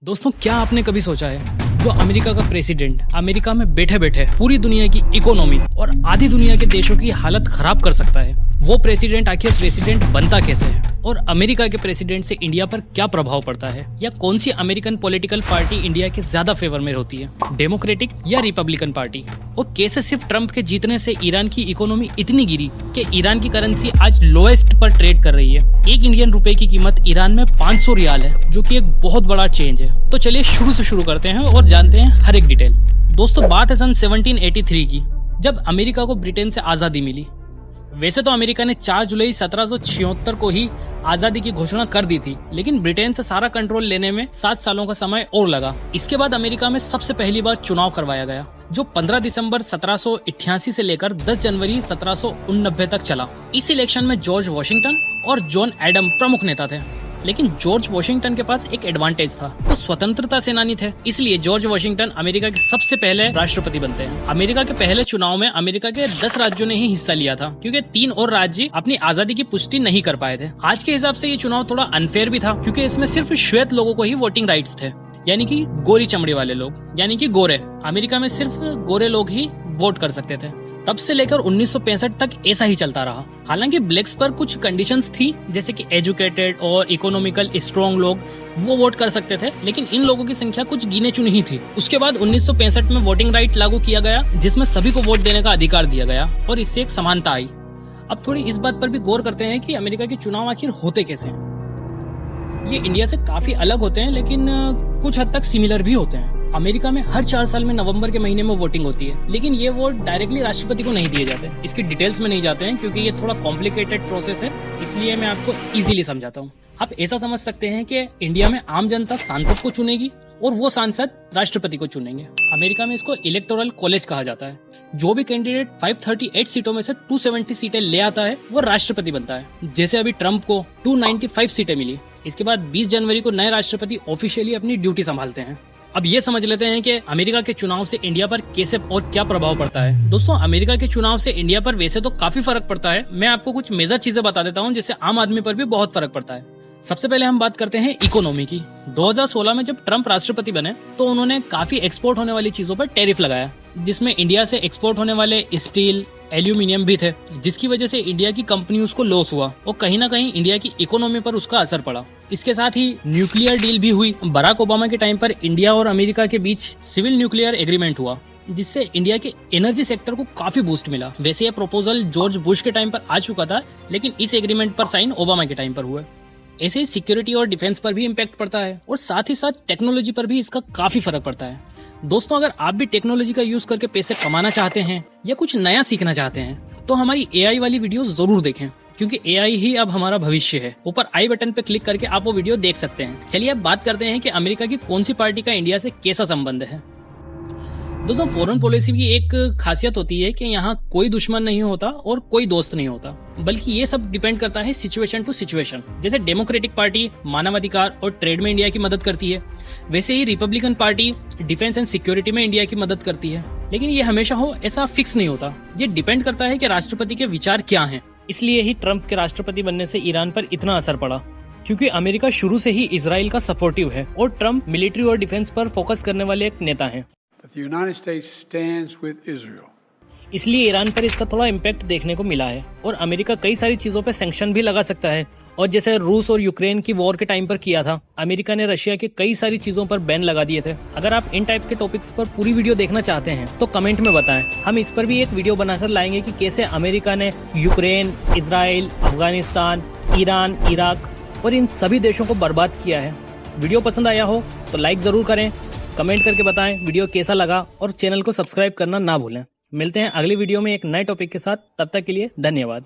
दोस्तों, क्या आपने कभी सोचा है जो अमेरिका का प्रेसिडेंट अमेरिका में बैठे बैठे पूरी दुनिया की इकोनॉमी और आधी दुनिया के देशों की हालत खराब कर सकता है, वो प्रेसिडेंट आखिर प्रेसिडेंट बनता कैसे है और अमेरिका के प्रेसिडेंट से इंडिया पर क्या प्रभाव पड़ता है, या कौन सी अमेरिकन पॉलिटिकल पार्टी इंडिया के ज्यादा फेवर में होती है, डेमोक्रेटिक या रिपब्लिकन पार्टी, और कैसे सिर्फ ट्रम्प के जीतने से ईरान की इकोनॉमी इतनी गिरी कि ईरान की करेंसी आज लोएस्ट पर ट्रेड कर रही है। एक इंडियन रुपए की कीमत ईरान में 500 रियाल है, जो कि एक बहुत बड़ा चेंज है। तो चलिए शुरू से शुरू करते हैं और जानते हैं हर एक डिटेल। दोस्तों, बात है सन 1783 की, जब अमेरिका को ब्रिटेन से आजादी मिली। वैसे तो अमेरिका ने 4 जुलाई 1776 को ही आजादी की घोषणा कर दी थी, लेकिन ब्रिटेन से सारा कंट्रोल लेने में 7 सालों का समय और लगा। इसके बाद अमेरिका में सबसे पहली बार चुनाव करवाया गया, जो 15 दिसंबर 1788 से लेकर 10 जनवरी 1789 तक चला। इस इलेक्शन में जॉर्ज वॉशिंगटन और जॉन एडम प्रमुख नेता थे, लेकिन जॉर्ज वॉशिंगटन के पास एक एडवांटेज था, वो स्वतंत्रता सेनानी थे। इसलिए जॉर्ज वॉशिंगटन अमेरिका के सबसे पहले राष्ट्रपति बनते हैं। अमेरिका के पहले चुनाव में अमेरिका के 10 राज्यों ने ही हिस्सा लिया था, क्योंकि 3 और राज्य अपनी आजादी की पुष्टि नहीं कर पाए थे। आज के हिसाब से ये चुनाव थोड़ा अनफेयर भी था, क्योंकि इसमें सिर्फ श्वेत लोगों को ही वोटिंग राइट्स थे, यानी कि गोरी चमड़ी वाले लोग, यानी कि गोरे। अमेरिका में सिर्फ गोरे लोग ही वोट कर सकते थे। तब से लेकर 1965 तक ऐसा ही चलता रहा। हालांकि ब्लैक्स पर कुछ कंडीशंस थी, जैसे कि एजुकेटेड और इकोनॉमिकल स्ट्रॉन्ग लोग वो वोट कर सकते थे, लेकिन इन लोगों की संख्या कुछ गिने चुनी ही थी। उसके बाद 1965 में वोटिंग राइट लागू किया गया, जिसमें सभी को वोट देने का अधिकार दिया गया और इससे एक समानता आई। अब थोड़ी इस बात पर भी गौर करते हैं कि अमेरिका के चुनाव आखिर होते कैसे हैं। ये इंडिया से काफी अलग होते हैं, लेकिन कुछ हद तक सिमिलर भी होते हैं। अमेरिका में हर 4 साल में नवंबर के महीने में वोटिंग होती है, लेकिन ये वोट डायरेक्टली राष्ट्रपति को नहीं दिए जाते। इसकी डिटेल्स में नहीं जाते हैं, क्योंकि ये थोड़ा कॉम्प्लिकेटेड प्रोसेस है, इसलिए मैं आपको इजीली समझाता हूँ। आप ऐसा समझ सकते हैं कि इंडिया में आम जनता सांसद को चुनेगी और वो सांसद राष्ट्रपति को चुनेंगे। अमेरिका में इसको इलेक्टोरल कॉलेज कहा जाता है। जो भी कैंडिडेट 538 सीटों में से 270 सीटें ले आता है, वो राष्ट्रपति बनता है। जैसे अभी ट्रम्प को 295 सीटें मिली। इसके बाद 20 जनवरी को नए राष्ट्रपति ऑफिशियली अपनी ड्यूटी संभालते हैं। अब ये समझ लेते हैं कि अमेरिका के चुनाव से इंडिया पर कैसे और क्या प्रभाव पड़ता है। दोस्तों, अमेरिका के चुनाव से इंडिया पर वैसे तो काफी फर्क पड़ता है। मैं आपको कुछ मेजर चीजें बता देता हूँ, जिससे आम आदमी पर भी बहुत फर्क पड़ता है। सबसे पहले हम बात करते हैं इकोनॉमी की। 2016 में जब ट्रम्प राष्ट्रपति बने, तो उन्होंने काफी एक्सपोर्ट होने वाली चीजों पर टैरिफ लगाया, जिसमें इंडिया से एक्सपोर्ट होने वाले स्टील, एल्यूमिनियम भी थे, जिसकी वजह से इंडिया की कंपनियों को लॉस हुआ और कहीं ना कहीं इंडिया की इकोनॉमी पर उसका असर पड़ा। इसके साथ ही न्यूक्लियर डील भी हुई। बराक ओबामा के टाइम पर इंडिया और अमेरिका के बीच सिविल न्यूक्लियर एग्रीमेंट हुआ, जिससे इंडिया के एनर्जी सेक्टर को काफी बूस्ट मिला। वैसे ये प्रपोजल जॉर्ज बुश के टाइम पर आ चुका था, लेकिन इस एग्रीमेंट पर साइन ओबामा के टाइम पर हुए। ऐसे ही सिक्योरिटी और डिफेंस पर भी इम्पैक्ट पड़ता है, और साथ ही साथ टेक्नोलॉजी पर भी इसका काफी फर्क पड़ता है। दोस्तों, अगर आप भी टेक्नोलॉजी का यूज करके पैसे कमाना चाहते हैं या कुछ नया सीखना चाहते हैं, तो हमारी एआई वाली वीडियो जरूर देखें, क्योंकि एआई ही अब हमारा भविष्य है। ऊपर आई बटन पे क्लिक करके आप वो वीडियो देख सकते हैं। चलिए अब बात करते हैं कि अमेरिका की कौन सी पार्टी का इंडिया से कैसा संबंध है। दोस्तों, फॉरेन पॉलिसी की एक खासियत होती है कि यहाँ कोई दुश्मन नहीं होता और कोई दोस्त नहीं होता, बल्कि ये सब डिपेंड करता है सिचुएशन टू सिचुएशन। जैसे डेमोक्रेटिक पार्टी मानवाधिकार और ट्रेड में इंडिया की मदद करती है, वैसे ही Republican party defence and security में इंडिया की मदद करती है। लेकिन ये हमेशा हो ऐसा फिक्स नहीं होता। ये डिपेंड करता है कि राष्ट्रपति के विचार क्या हैं। इसलिए ही ट्रम्प के राष्ट्रपति बनने से ईरान पर इतना असर पड़ा, क्योंकि अमेरिका शुरू से ही इजराइल का सपोर्टिव है और ट्रम्प मिलिट्री और डिफेंस पर फोकस करने वाले एक नेता हैं। The United States stands with Israel. इसलिए ईरान पर इसका थोड़ा इम्पैक्ट देखने को मिला है, और अमेरिका कई सारी चीजों पर सैंक्शन भी लगा सकता है। और जैसे रूस और यूक्रेन की वॉर के टाइम पर किया था, अमेरिका ने रशिया के कई सारी चीजों पर बैन लगा दिए थे। अगर आप इन टाइप के टॉपिक्स पर पूरी वीडियो देखना चाहते हैं, तो कमेंट में बताएं। हम इस पर भी एक वीडियो बनाकर लाएंगे कि कैसे अमेरिका ने Ukraine, Israel, Afghanistan, Iran, Iraq और इन सभी देशों को बर्बाद किया है। वीडियो पसंद आया हो तो लाइक जरूर करें, कमेंट करके बताएं वीडियो कैसा लगा, और चैनल को सब्सक्राइब करना ना भूलें। मिलते हैं अगली वीडियो में एक नए टॉपिक के साथ। तब तक के लिए धन्यवाद।